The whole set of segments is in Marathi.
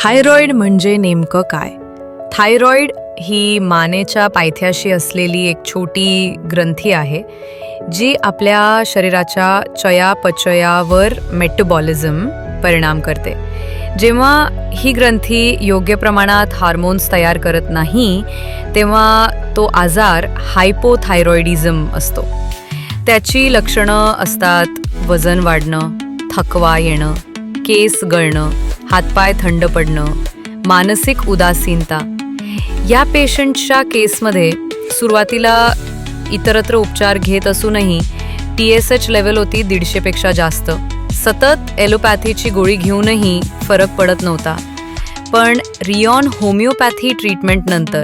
थायरॉइड म्हणजे नेमकं काय? थायरॉइड ही मानेच्या पायथ्याशी असलेली एक छोटी ग्रंथी आहे, जी आपल्या शरीराच्या चयापचयावर मेटाबॉलिझम परिणाम करते. जेव्हा ही ग्रंथी योग्य प्रमाणात हार्मोन्स तयार करत नाही, तेव्हा तो आजार हायपोथायरॉइडिझम असतो. त्याची लक्षणं असतात वजन वाढणं, थकवा येणं, केस गळणं, हातपाय थंड पडणं, मानसिक उदासीनता. या पेशंटच्या केसमध्ये सुरुवातीला इतरत्र उपचार घेत असूनही TSH लेवल होती 150 पेक्षा जास्त. सतत ॲलोपॅथीची गोळी घेऊनही फरक पडत नव्हता. पण रिऑन होमिओपॅथी ट्रीटमेंटनंतर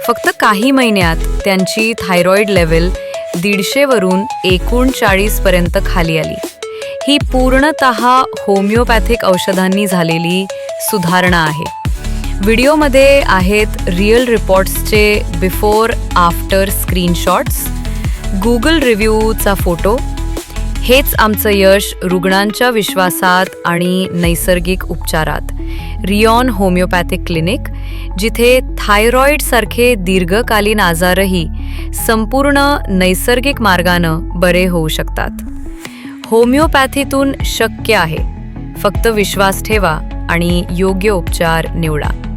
फक्त काही महिन्यात त्यांची थायरॉइड लेवल 150 वरून 39 पर्यंत खाली आली. ही पूर्णतः होमिओपॅथिक औषधांनी झालेली सुधारणा आहे. व्हिडिओमध्ये आहेत रिअल रिपोर्ट्सचे बिफोर आफ्टर स्क्रीनशॉट्स, गुगल रिव्ह्यूचा फोटो. हेच आमचं यश रुग्णांच्या विश्वासात आणि नैसर्गिक उपचारात. रिऑन होमिओपॅथिक क्लिनिक, जिथे थायरॉइडसारखे दीर्घकालीन आजारही संपूर्ण नैसर्गिक मार्गानं बरे होऊ शकतात. होमिओपॅथीतून शक्य आहे. फक्त विश्वास ठेवा आणि योग्य उपचार निवडा.